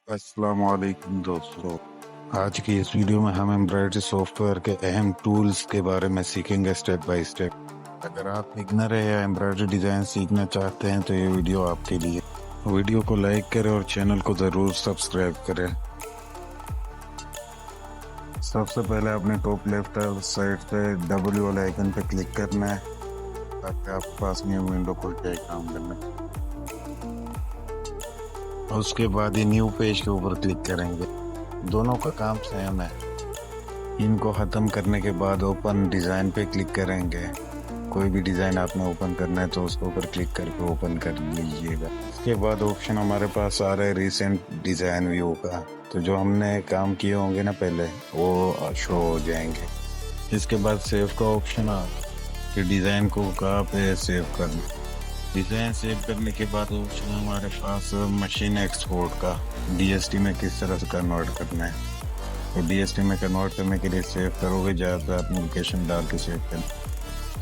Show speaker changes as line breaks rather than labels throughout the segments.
अस्सलाम वालेकुम दोस्तों। आज की इस वीडियो में हम एम्ब्रॉयडरी सॉफ्टवेयर के अहम टूल्स के बारे में सीखेंगे स्टेप बाय स्टेप। अगर आप बिगनर है या एम्ब्रॉयडरी डिजाइन सीखना चाहते हैं तो ये वीडियो आपके लिए। वीडियो को लाइक करें और चैनल को जरूर सब्सक्राइब करें। सबसे पहले अपने टॉप लेफ्ट साइड से डब्ल्यू वाले आइकन पे क्लिक करना है ताकि आपके पास न्यू विंडो खुल जाए काम करने। और उसके बाद ही न्यू पेज के ऊपर क्लिक करेंगे। दोनों का काम सेम है। इनको ख़त्म करने के बाद ओपन डिज़ाइन पे क्लिक करेंगे। कोई भी डिज़ाइन आपने ओपन करना है तो उसके ऊपर क्लिक करके ओपन कर लीजिएगा। इसके बाद ऑप्शन हमारे पास आ रहा है रिसेंट डिज़ाइन व्यू का। तो जो हमने काम किए होंगे ना पहले वो शो हो जाएंगे। इसके बाद सेव का ऑप्शन आ कि डिज़ाइन को कहाँ पे सेव करना। डिज़ाइन सेव करने के बाद ऑप्शन हमारे पास मशीन एक्सपोर्ट का DST में किस तरह से कन्वर्ट करना है। तो DST में कन्वर्ट करने के लिए सेव करोगे जहाँ पे आप लोकेशन डाल के सेव करें।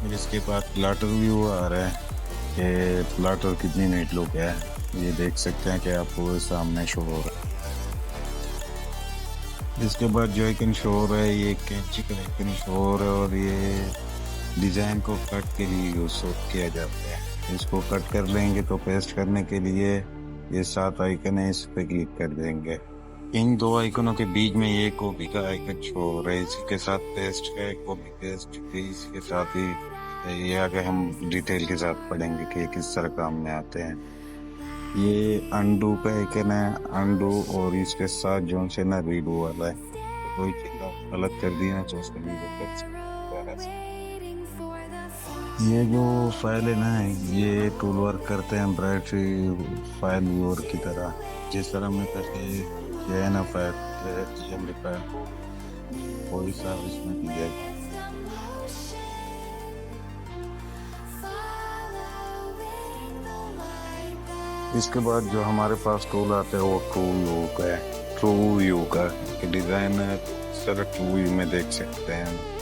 फिर इसके बाद प्लाटर व्यू आ रहा है कि प्लाटर कितनी नीट लुक है। ये देख सकते हैं कि आपको सामने शो हो रहा है। इसके बाद जो आइकन शो हो रहा है ये कैंची का आइकन शो हो रहा है और ये डिज़ाइन को कट के लिए यूज किया जाता है। इसको कट कर लेंगे तो पेस्ट करने के लिए ये 7 आइकन है, इस पे क्लिक कर देंगे। इन दो आइकनों के बीच में ये कॉपी का आइकन शो हो रहा है। इसके साथ पेस्ट है, कॉपी पेस्ट इसके साथ ही ये आगे हम डिटेल के साथ पढ़ेंगे कि किस तरह काम में आते हैं। ये अनडू का आइकन है, अनडू और इसके साथ जो से ना रीडू वाला है। कोई चीज आप गलत कर दी ना तो उसको रीडू कर सकते हैं। ये जो फाइल है ना ये टूल वर्क करते हैं एम्ब्रॉयडरी फाइल व्यूअर की तरह। जिस तरह में करके ये है ना फाइल ये लिखा है कोई सा इसमें दिया है। इसके बाद जो हमारे पास टूल आता है वो ट्रू व्यू का डिजाइन सर ट्रू व्यू में देख सकते हैं।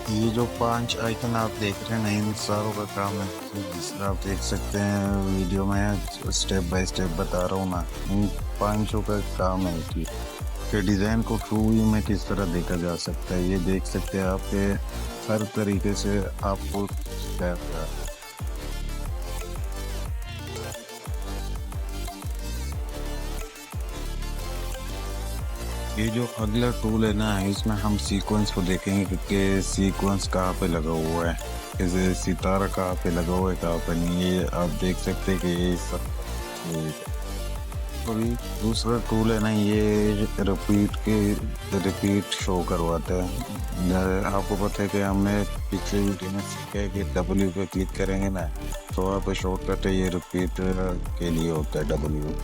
ये जो 5 आइकन आप देख रहे हैं ना इन सारों का काम है। जिस तरह आप देख सकते हैं वीडियो में स्टेप बाय स्टेप बता रहा हूँ ना, इन 5 का काम है कि डिज़ाइन को ट्रू व्यू में किस तरह देखा जा सकता है। ये देख सकते हैं आपके हर तरीके से आपको ये जो अगला टूल है ना इसमें हम सीक्वेंस को देखेंगे कि सीक्वेंस कहाँ पे लगा हुआ है, जैसे सितारा कहाँ पे लगा हुआ है कहाँ पे नहीं। ये आप देख सकते हैं कि ये सब। और दूसरा टूल है ना ये रिपीट शो करवाता है। आपको पता है कि हमने पिछले वीडियो में सीखा है कि W पे क्लिक करेंगे ना तो वहाँ पे शॉर्टकट है ये रिपीट के लिए होता है W।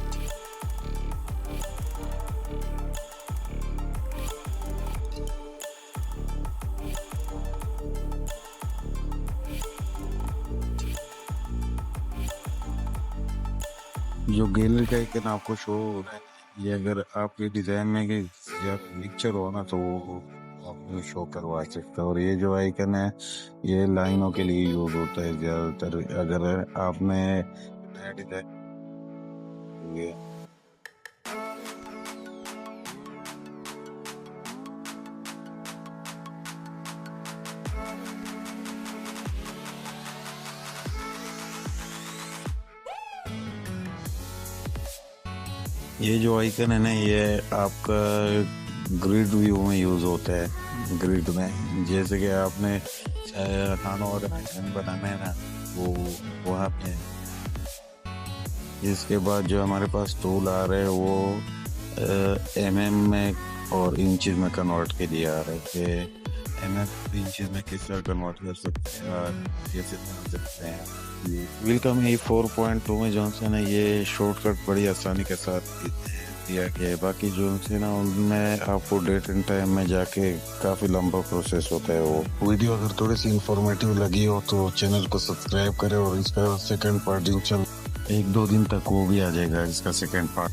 जो गैलरी का आइकन आपको शो हो रहा है ये अगर आपके डिजाइन में पिक्चर हो ना तो वो आपको शो करवा सकता है। और ये जो आइकन है ये लाइनों के लिए यूज होता है ज्यादातर। अगर आपने नया डिजाइन ये जो आइकन है ना ये आपका ग्रिड व्यू में यूज होता है। ग्रिड में जैसे कि आपने खाना और आइकन बनाना है ना वो वहाँ पे। इसके बाद जो हमारे पास टूल आ रहे हैं वो mm में और इंचेस में कन्वर्ट के लिए आ रहे हैं कि mm इंचेस में किस तरह कन्वर्ट कर सकते हैं और कैसे बना सकते हैं। वेलकम है 4.2 में जो है ना ये शॉर्टकट बड़ी आसानी के साथ दिया गया है। बाकी जो है ना उनमें आपको डेट एंड टाइम में जाके काफ़ी लंबा प्रोसेस होता है। वो वीडियो अगर थोड़ी सी इंफॉर्मेटिव लगी हो तो चैनल को सब्सक्राइब करें और इसका सेकंड पार्ट 1-2 दिन तक वो भी आ जाएगा इसका सेकंड पार्ट।